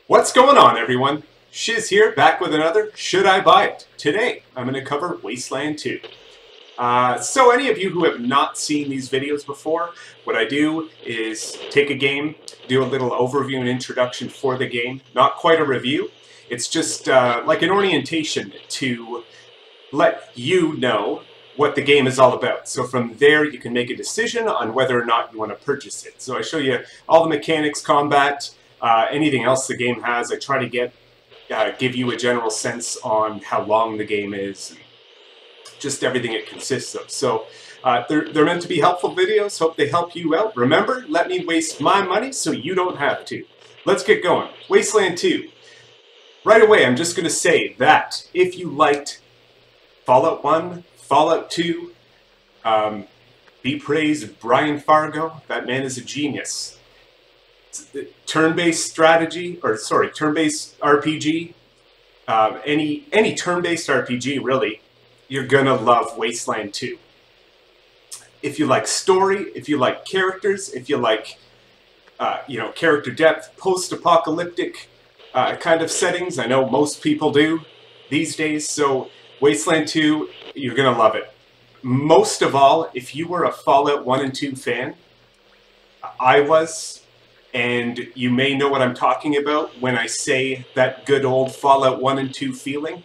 What's going on, everyone? Shiz here, back with another Should I Buy It? Today, I'm going to cover Wasteland 2. So any of you who have not seen these videos before, what I do is take a game, do a little overview and introduction for the game. Not quite a review. It's just like an orientation to let you know what the game is all about. So from there, you can make a decision on whether or not you want to purchase it. So I show you all the mechanics, combat, anything else the game has. I try to give you a general sense on how long the game is, and just everything it consists of. So they're meant to be helpful videos. Hope they help you out. Remember, let me waste my money so you don't have to. Let's get going. Wasteland 2. Right away, I'm just going to say that if you liked Fallout 1, Fallout 2, be praised Brian Fargo, that man is a genius. Turn-based strategy, or sorry, turn-based RPG, any turn-based RPG, really, you're gonna love Wasteland 2. If you like story, if you like characters, if you like, character depth, post-apocalyptic kind of settings, I know most people do these days, so Wasteland 2, you're gonna love it. Most of all, if you were a Fallout 1 and 2 fan, I was, and you may know what I'm talking about when I say that good old Fallout 1 and 2 feeling.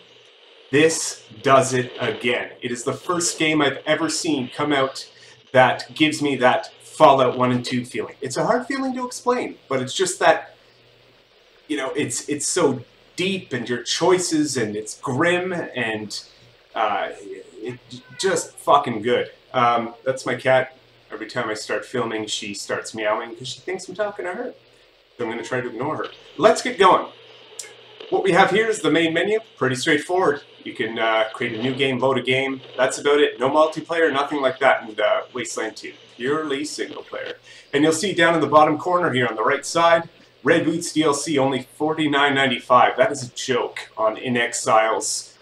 This does it again. It is the first game I've ever seen come out that gives me that Fallout 1 and 2 feeling. It's a hard feeling to explain, but it's just that, it's so deep, and your choices, and it's grim, and it's just fucking good. That's my cat. Every time I start filming, she starts meowing because she thinks I'm talking to her. So I'm going to try to ignore her. Let's get going. What we have here is the main menu. Pretty straightforward. You can create a new game, load a game. That's about it. No multiplayer, nothing like that in Wasteland 2. Purely single player. And you'll see down in the bottom corner here on the right side, Red Boots DLC, only $49.95. That is a joke on InXile's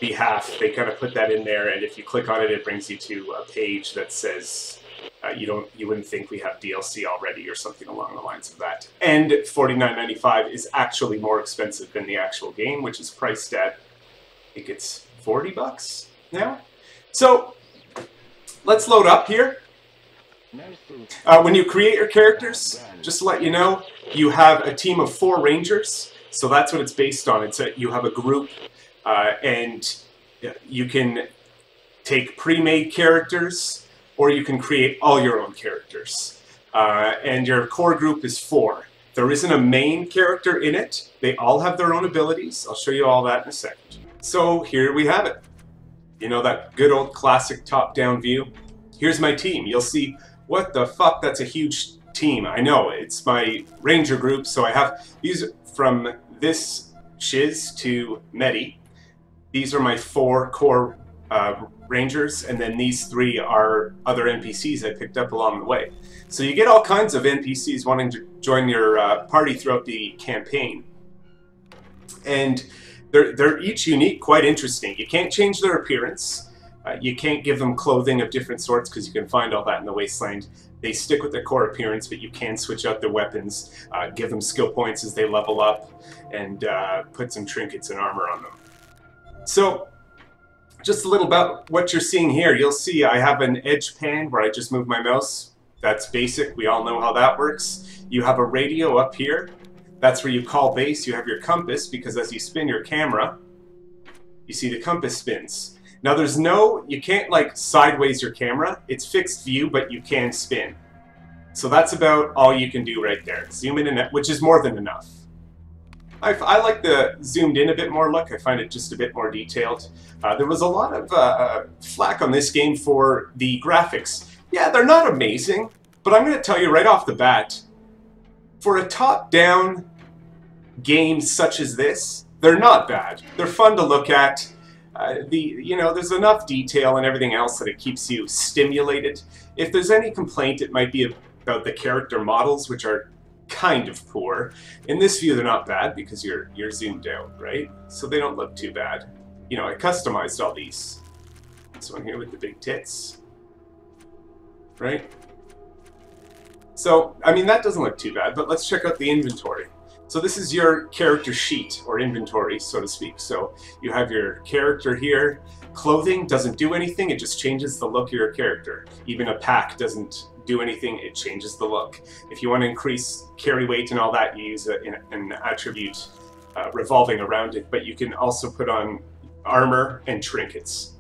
behalf. They kind of put that in there, and if you click on it, it brings you to a page that says you wouldn't think we have DLC already, or something along the lines of that. And $49.95 is actually more expensive than the actual game, which is priced at, I think it's 40 bucks now. So let's load up here. When you create your characters, just to let you know, you have a team of 4 rangers, so that's what it's based on. You have a group, and you can take pre-made characters, or you can create all your own characters. And your core group is 4. There isn't a main character in it. They all have their own abilities. I'll show you all that in a second. So here we have it. You know, that good old classic top-down view. Here's my team. You'll see, what the fuck, that's a huge team. I know, it's my ranger group, so I have these from this Shiz to Medi. These are my 4 core rangers, and then these 3 are other NPCs I picked up along the way. So you get all kinds of NPCs wanting to join your party throughout the campaign. And they're each unique, quite interesting. You can't change their appearance. You can't give them clothing of different sorts, because you can find all that in the Wasteland. They stick with their core appearance, but you can switch out their weapons, give them skill points as they level up, and put some trinkets and armor on them. So, just a little about what you're seeing here. You'll see I have an edge pan where I just move my mouse. That's basic. We all know how that works. You have a radio up here. That's where you call base. You have your compass, because as you spin your camera, you see the compass spins. Now you can't like sideways your camera. It's fixed view, but you can spin. So that's about all you can do right there. Zoom in, which is more than enough. I like the zoomed in a bit more look. I find it just a bit more detailed. There was a lot of flack on this game for the graphics. Yeah, they're not amazing, but I'm going to tell you right off the bat, for a top-down game such as this, they're not bad. They're fun to look at. There's enough detail and everything else that it keeps you stimulated. If there's any complaint, it might be about the character models, which are kind of poor. In this view, they're not bad because you're zoomed out, right? So they don't look too bad. I customized all these. This one here with the big tits, right? So, I mean, that doesn't look too bad, but let's check out the inventory. So this is your character sheet, or inventory, so to speak. So you have your character here. Clothing doesn't do anything, it just changes the look of your character. Even a pack doesn't do anything, it changes the look. If you want to increase carry weight and all that, you use an attribute revolving around it, but you can also put on armor and trinkets,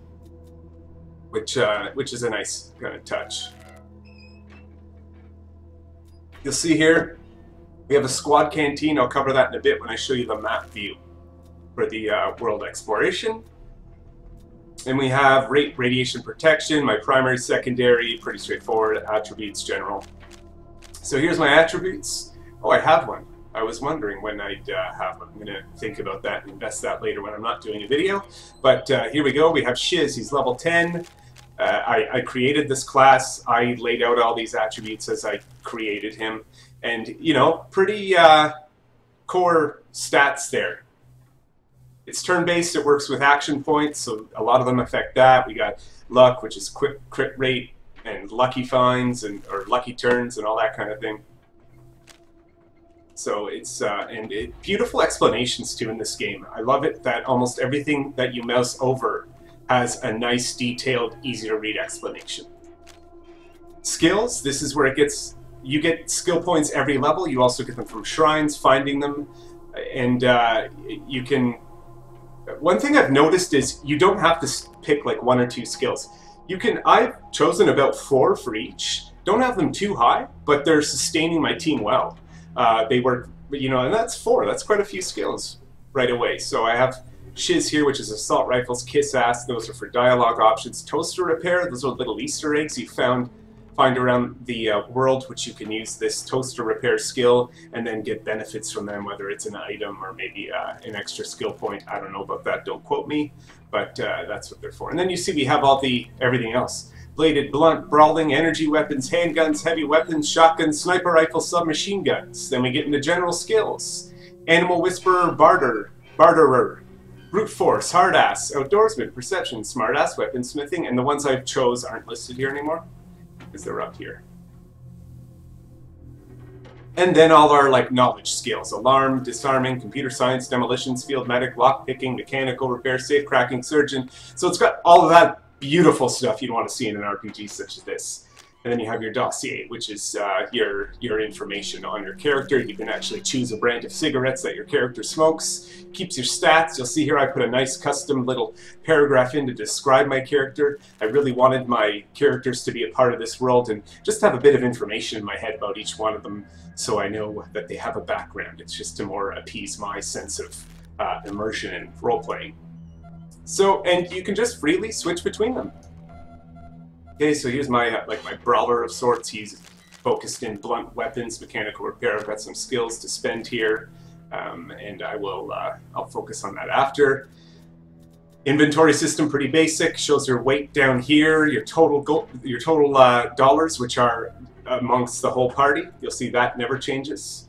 which is a nice kind of touch. You'll see here, we have a squad canteen. I'll cover that in a bit when I show you the map view for the world exploration. And we have radiation protection, my primary, secondary, pretty straightforward, attributes, general. So here's my attributes. Oh, I have one. I was wondering when I'd have one. I'm going to think about that and invest that later when I'm not doing a video. But here we go. We have Shiz. He's level 10. I created this class. I laid out all these attributes as I created him. And, you know, pretty core stats there. It's turn-based, it works with action points, so a lot of them affect that. We got luck, which is quick crit rate, and lucky finds, or lucky turns, and all that kind of thing. So it's, beautiful explanations too in this game. I love it that almost everything that you mouse over has a nice, detailed, easy to read explanation. Skills, this is where it gets, you get skill points every level. You also get them from shrines, finding them, and you can... One thing I've noticed is you don't have to pick like 1 or 2 skills. You can, I've chosen about 4 for each. Don't have them too high, but they're sustaining my team well. They work, you know, and that's 4. That's quite a few skills right away. So I have Shiz here, which is assault rifles, kiss ass. Those are for dialogue options. Toaster repair. Those are little Easter eggs you find around the world, which you can use this toaster repair skill and then get benefits from them, whether it's an item or maybe an extra skill point. I don't know about that, don't quote me, but that's what they're for. And then you see we have all the everything else. Bladed, blunt, brawling, energy weapons, handguns, heavy weapons, shotguns, sniper rifles, submachine guns. Then we get into general skills. Animal whisperer, barterer, brute force, hard ass, outdoorsman, perception, smart ass, weaponsmithing, and the ones I've chose aren't listed here anymore, because they're up here. And then all our like knowledge skills: alarm, disarming, computer science, demolitions, field medic, lock picking, mechanical repair, safe cracking, surgeon. So it's got all of that beautiful stuff you'd want to see in an RPG such as this. And then you have your dossier, which is your information on your character. You can actually choose a brand of cigarettes that your character smokes. Keeps your stats. You'll see here I put a nice custom little paragraph in to describe my character. I really wanted my characters to be a part of this world and just have a bit of information in my head about each one of them so I know that they have a background. It's just to more appease my sense of immersion and role-playing. So, and you can just freely switch between them. Okay, so here's my like my brawler of sorts. He's focused in blunt weapons, mechanical repair. I've got some skills to spend here, and I'll focus on that after. Inventory system, pretty basic. Shows your weight down here, your total dollars, which are amongst the whole party. You'll see that never changes.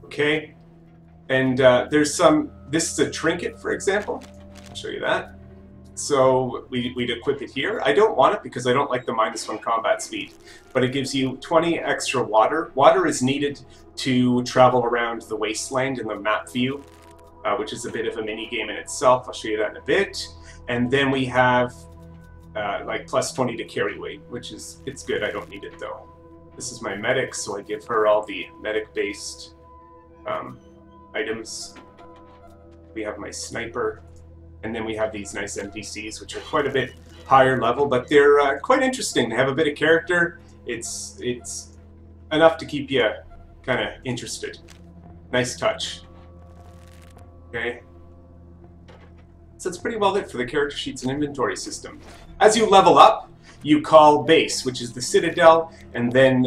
Okay, and there's some. This is a trinket, for example. I'll show you that. So we'd equip it here. I don't want it because I don't like the -1 combat speed, but it gives you 20 extra water. Water is needed to travel around the Wasteland in the map view, which is a bit of a mini game in itself. I'll show you that in a bit. And then we have like +20 to carry weight, which is, it's good. I don't need it though. This is my medic, so I give her all the medic-based items. We have my sniper. And then we have these nice NPCs, which are quite a bit higher level, but they're quite interesting. They have a bit of character. It's enough to keep you kind of interested. Nice touch. Okay. So it's pretty well lit for the character sheets and inventory system. As you level up, you call base, which is the Citadel, and then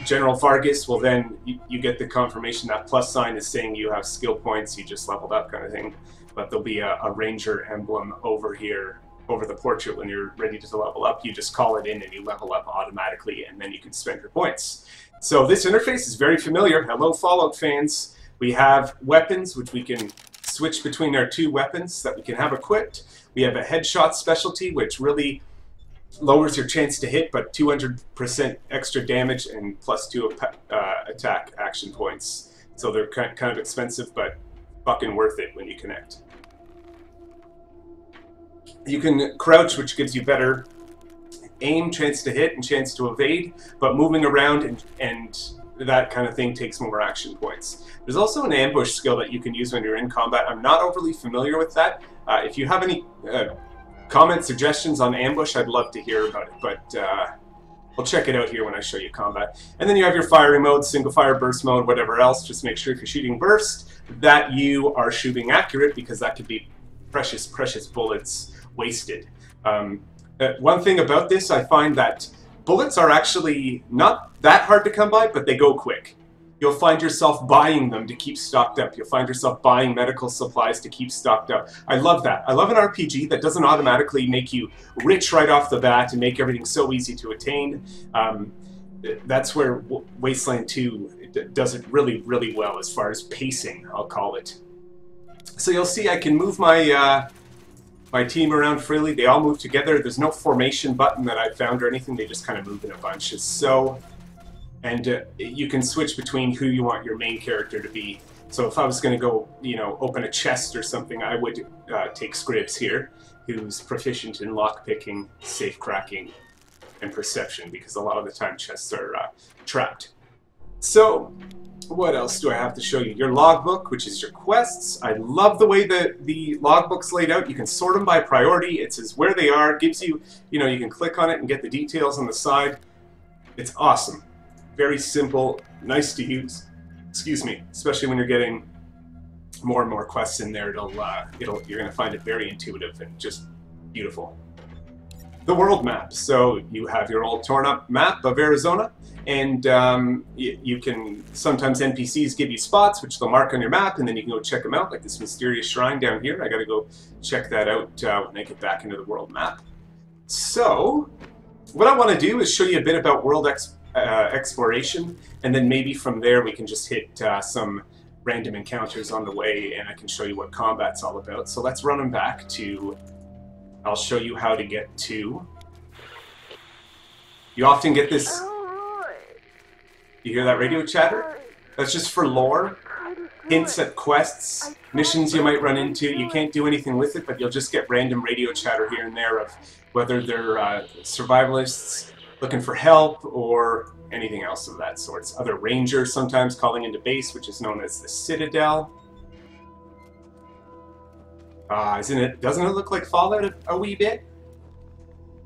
General Vargas will then, you get the confirmation that plus sign is saying you have skill points, you just leveled up kind of thing. But there'll be a ranger emblem over here, over the portrait when you're ready to level up. You just call it in and you level up automatically, and then you can spend your points. So this interface is very familiar. Hello, Fallout fans. We have weapons, which we can switch between our 2 weapons that we can have equipped. We have a headshot specialty, which really lowers your chance to hit, but 200% extra damage and +2 attack action points. So they're kind of expensive, but fucking worth it when you connect. You can crouch, which gives you better aim, chance to hit, and chance to evade, but moving around and that kind of thing takes more action points. There's also an ambush skill that you can use when you're in combat. I'm not overly familiar with that. If you have any comments, suggestions on ambush, I'd love to hear about it, but we'll check it out here when I show you combat. And then you have your firing mode, single fire, burst mode, whatever else. Just make sure if you're shooting burst that you are shooting accurate, because that could be precious, precious bullets wasted. One thing about this, I find that bullets are actually not that hard to come by, but they go quick. You'll find yourself buying them to keep stocked up. You'll find yourself buying medical supplies to keep stocked up. I love that. I love an RPG that doesn't automatically make you rich right off the bat and make everything so easy to attain. That's where Wasteland 2 does it really, really well as far as pacing, I'll call it. So you'll see I can move my my team around freely. They all move together. There's no formation button that I've found or anything. They just kind of move in a bunch. And you can switch between who you want your main character to be. So if I was going to go, you know, open a chest or something, I would take Scribbs here, who's proficient in lockpicking, safe cracking, and perception, because a lot of the time chests are trapped. So what else do I have to show you? Your logbook, which is your quests. I love the way that the logbook's laid out. You can sort them by priority. It says where they are, gives you, you know, you can click on it and get the details on the side. It's awesome. Very simple, nice to use. Excuse me, especially when you're getting more and more quests in there. You're going to find it very intuitive and just beautiful. The world map. So you have your old torn up map of Arizona, and you can, sometimes NPCs give you spots which they'll mark on your map, and then you can go check them out, like this mysterious shrine down here. I got to go check that out when I get back into the world map. So what I want to do is show you a bit about world exploration, and then maybe from there we can just hit some random encounters on the way, and I can show you what combat's all about. So let's run them back to, I'll show you how to get to, you often get this, you hear that radio chatter? That's just for lore, hints at quests, missions you might run into. You can't do anything with it, but you'll just get random radio chatter here and there of whether they're survivalists looking for help or anything else of that sort. Other rangers sometimes calling into base, which is known as the Citadel. Doesn't it look like Fallout a wee bit?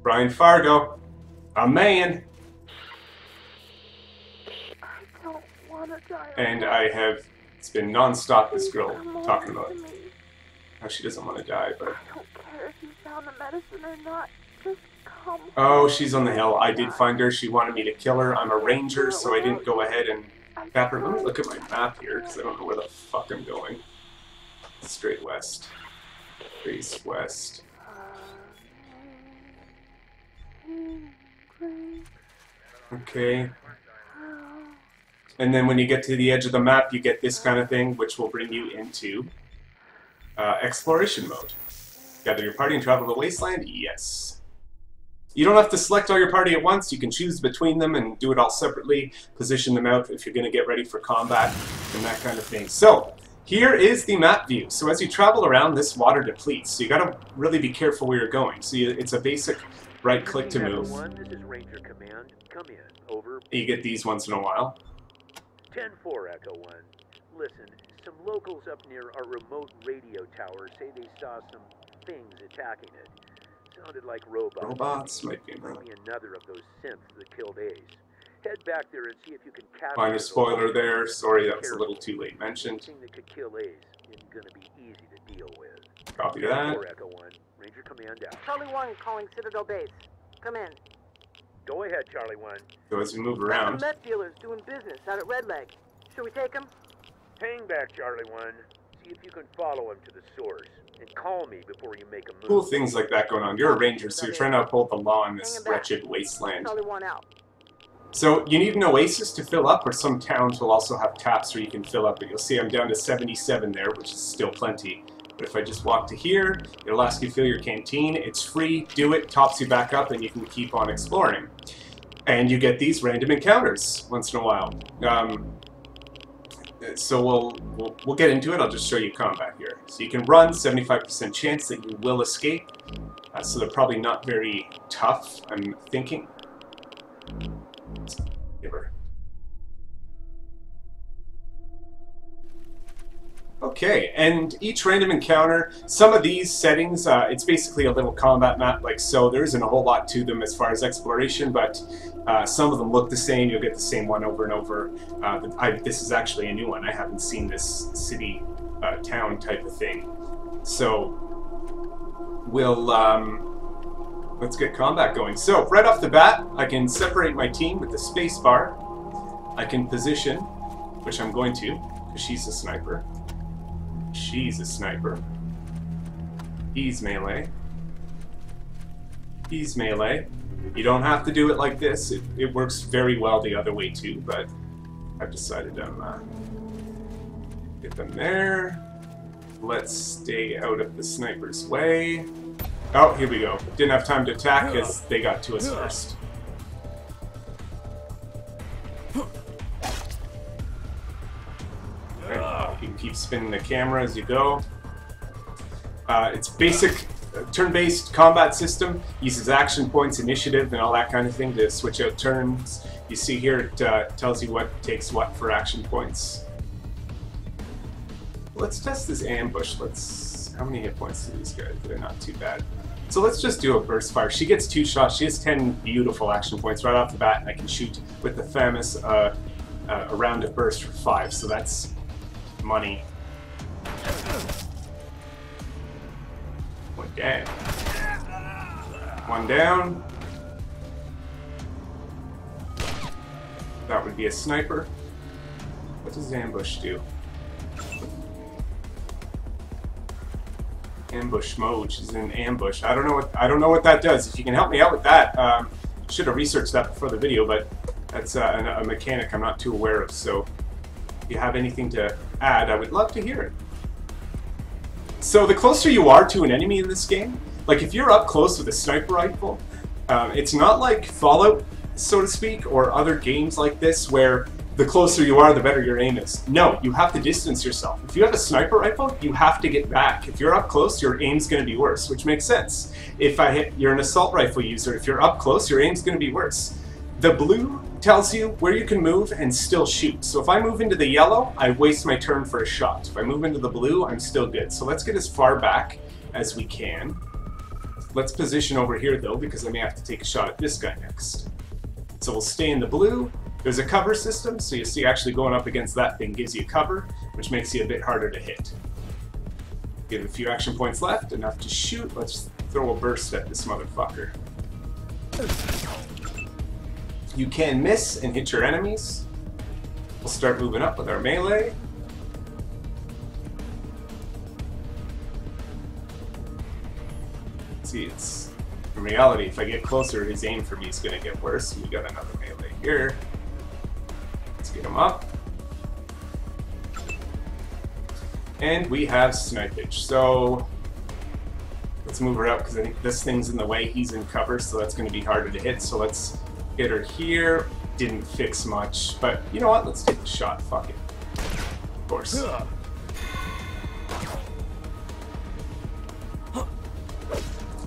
Brian Fargo, a man. I don't want to die. And it's been non-stop, this girl talking about how she doesn't want to die, but... I don't care if you found the medicine or not. Just come. Oh, she's on the hill. I did find her. She wanted me to kill her. I'm a ranger, so I didn't go ahead and cap her. Let me look at my map here, because I don't know where the fuck I'm going. Straight west. Face west. Okay. And then when you get to the edge of the map, you get this kind of thing, which will bring you into exploration mode. Gather your party and travel to Wasteland? Yes. You don't have to select all your party at once. You can choose between them and do it all separately. Position them out if you're going to get ready for combat and that kind of thing. So, here is the map view. So as you travel around, this water depletes. So you got to really be careful where you're going. So it's a basic right click to move. This is Ranger Command. Come in. Over. You get these once in a while. 10-4, Echo 1. Listen, some locals up near our remote radio tower say they saw some things attacking it. Sounded like robots. Robots might be maybe another of those synths that killed Ace. Head back there and see if you can capture. Find a spoiler there. Sorry, that was a little too late mentioned. Anything that could kill Ace isn't going to be easy to deal with. Copy that. 10-4, Echo 1. Ranger Command out. Charlie 1 calling Citadel Base. Come in. Go ahead, Charlie 1. So as we move Some around, meth dealers doing business out at Red Leg. Should we take them? Hang back, Charlie 1. See if you can follow him to the source. And call me before you make a move. cool things like that going on. You're a ranger, so you're trying to uphold the law in this wretched wasteland. Charlie 1 out. So you need an oasis to fill up, or some towns will also have taps where you can fill up. But you'll see I'm down to 77 there, which is still plenty. But if I just walk to here, it'll ask you to fill your canteen. It's free. Do it. Tops you back up, and you can keep on exploring. And you get these random encounters once in a while. So we'll get into it. I'll just show you combat here. So you can run, 75% chance that you will escape. So they're probably not very tough, I'm thinking. Give her. Okay, and each random encounter, some of these settings, it's basically a little combat map like so. There isn't a whole lot to them as far as exploration, but some of them look the same. You'll get the same one over and over. This is actually a new one. I haven't seen this city, town type of thing. So we'll, let's get combat going. So right off the bat, I can separate my team with the space bar. I can position, which I'm going to, because she's a sniper. She's a sniper. He's melee. He's melee. You don't have to do it like this. It works very well the other way too, but I've decided I'm get them there. Let's stay out of the sniper's way. Oh, here we go. Didn't have time to attack because they got to us first. You can keep spinning the camera as you go. It's basic turn-based combat system. Uses action points, initiative, and all that kind of thing to switch out turns. You see here it tells you what takes what for action points. Let's test this ambush. How many hit points do these guys? They're not too bad. So let's just do a burst fire. She gets 2 shots. She has 10 beautiful action points right off the bat, and I can shoot with the famous a round of burst for 5. So that's money. One down. One down. That would be a sniper. What does ambush do? Ambush mode. She's in ambush. I don't know what that does. If you can help me out with that, should have researched that before the video, but that's a mechanic I'm not too aware of. So if you have anything to add, I would love to hear it. So the closer you are to an enemy in this game, like if you're up close with a sniper rifle, it's not like Fallout, so to speak, or other games like this where the closer you are, the better your aim is. No, you have to distance yourself. If you have a sniper rifle, you have to get back. If you're up close, your aim's going to be worse, which makes sense. If you're an assault rifle user, if you're up close, your aim's going to be worse. The blue tells you where you can move and still shoot. So if I move into the yellow, I waste my turn for a shot. If I move into the blue, I'm still good. So let's get as far back as we can. Let's position over here though, because I may have to take a shot at this guy next. So we'll stay in the blue. There's a cover system, so you see actually going up against that thing gives you cover, which makes you a bit harder to hit. Get a few action points left, enough to shoot. Let's throw a burst at this motherfucker. You can miss and hit your enemies. We'll start moving up with our melee. See, it's in reality, if I get closer, his aim for me is going to get worse. We got another melee here. Let's get him up. And we have snipage. So let's move her out because I think this thing's in the way. He's in cover, so that's going to be harder to hit. So let's get her here. Didn't fix much, but you know what? Let's take the shot. Fuck it. Of course.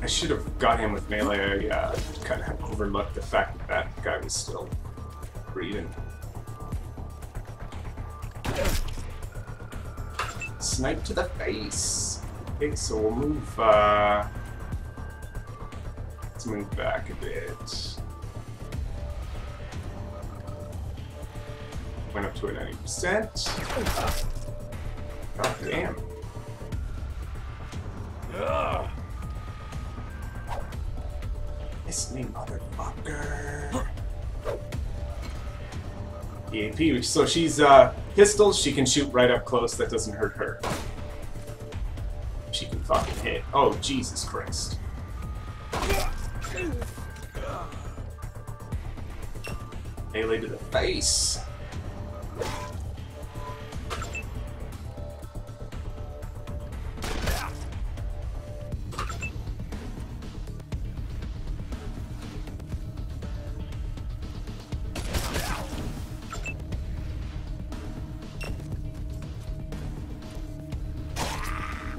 I should have got him with melee. I kind of overlooked the fact that that guy was still breathing. Snipe to the face. Okay, so we'll move. Let's move back a bit. Went up to a 90%. God damn. Miss me, motherfucker. EAP, so she's pistols, she can shoot right up close, that doesn't hurt her. She can fucking hit. Oh, Jesus Christ. Melee to the face.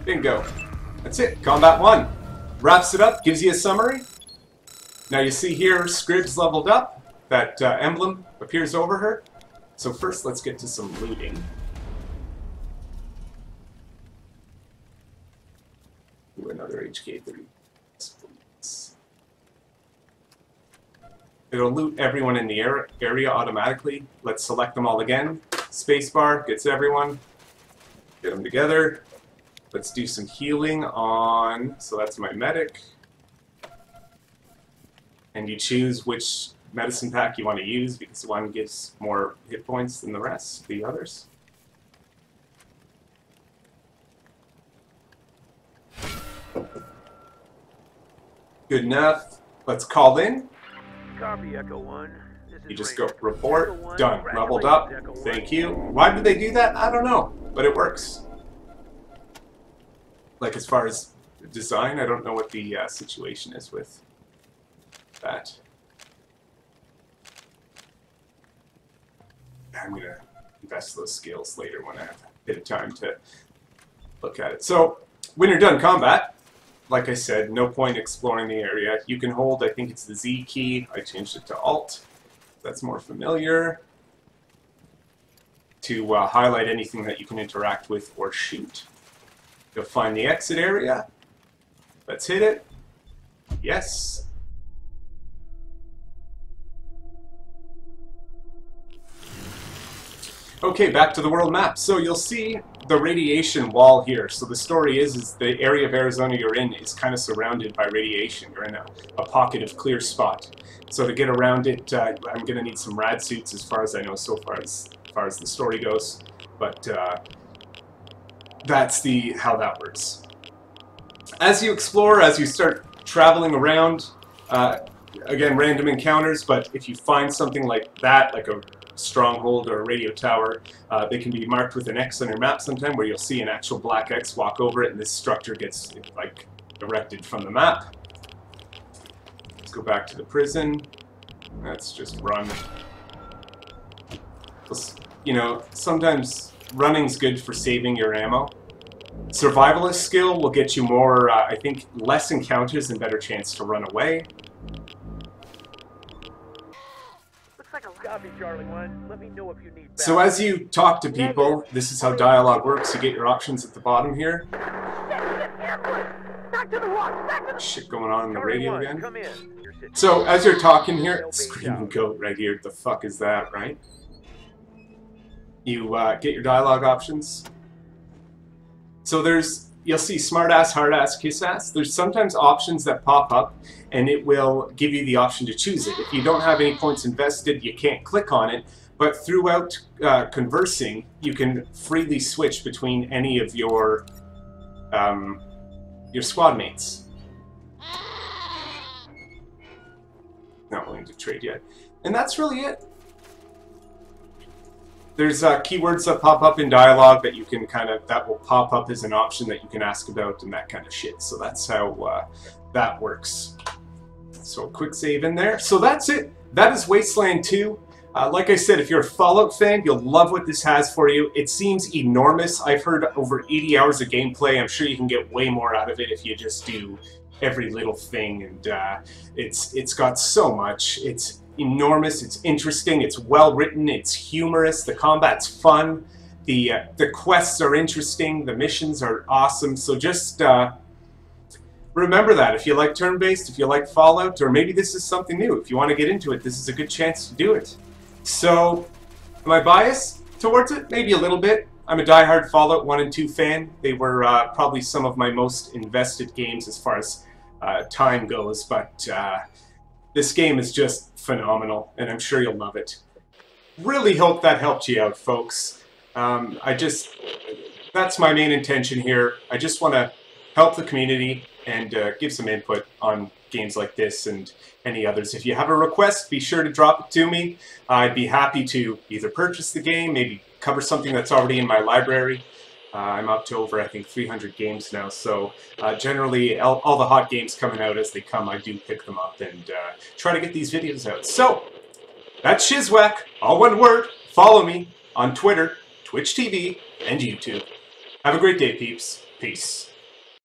Bingo. That's it. Combat 1. Wraps it up, gives you a summary. Now you see here, Scrib's leveled up. That emblem appears over her. So first, let's get to some looting. Ooh, another HK30. It'll loot everyone in the area automatically. Let's select them all again. Spacebar gets everyone. Get them together. Let's do some healing on... So that's my medic. And you choose which medicine pack you want to use because one gives more hit points than the rest, the others. Good enough. Let's call in. Copy, Echo 1. You just go report, done, leveled up, thank you. Why did they do that? I don't know, but it works. Like as far as design, I don't know what the situation is with that. I'm going to invest those skills later when I have a bit of time to look at it. So, when you're done combat, like I said, no point exploring the area. You can hold, I think it's the Z key. I changed it to Alt. That's more familiar. To highlight anything that you can interact with or shoot. You'll find the exit area. Let's hit it. Yes. Okay, back to the world map. So you'll see the radiation wall here. So the story is the area of Arizona you're in is kind of surrounded by radiation. You're in a pocket of clear spot. So to get around it, I'm going to need some rad suits as far as I know so far as the story goes. But that's how that works. As you explore, as you start traveling around, again, random encounters, but if you find something like that, like a stronghold or a radio tower, they can be marked with an X on your map sometime where you'll see an actual black X walk over it and this structure gets like erected from the map. Let's go back to the prison. Let's just run. You know, sometimes running's good for saving your ammo. Survivalist skill will get you more, I think, less encounters and better chance to run away. Copy, Charlie 1. Let me know if you need backup. So as you talk to people, this is how dialogue works. You get your options at the bottom here. Shit going on in the radio again. So as you're talking here, screaming goat right here. The fuck is that, right? You get your dialogue options. So you'll see smartass, hardass, kissass. There's sometimes options that pop up and it will give you the option to choose it. If you don't have any points invested, you can't click on it. But throughout conversing, you can freely switch between any of your squad mates. Not willing to trade yet. And that's really it. There's keywords that pop up in dialogue that you can that will pop up as an option that you can ask about and that kind of shit. So that's how that works. So quick save in there. So that's it. That is Wasteland 2. Like I said, if you're a Fallout fan, you'll love what this has for you. It seems enormous. I've heard over 80 hours of gameplay. I'm sure you can get way more out of it if you just do every little thing. And it's got so much. It's enormous, it's interesting, it's well written, it's humorous, the combat's fun, the quests are interesting, the missions are awesome. So just remember that if you like turn-based, if you like Fallout, or maybe this is something new, if you want to get into it, this is a good chance to do it. So am I biased towards it? Maybe a little bit. I'm a diehard Fallout 1 and 2 fan. They were probably some of my most invested games as far as time goes, but this game is just phenomenal, and I'm sure you'll love it. Really hope that helped you out, folks. That's my main intention here. I just want to help the community and give some input on games like this and any others. If you have a request, be sure to drop it to me. I'd be happy to either purchase the game, maybe cover something that's already in my library. I'm up to over, I think, 300 games now, so generally all the hot games coming out as they come, I do pick them up and try to get these videos out. So, that's Shizwack, all one word. Follow me on Twitter, Twitch TV, and YouTube. Have a great day, peeps. Peace.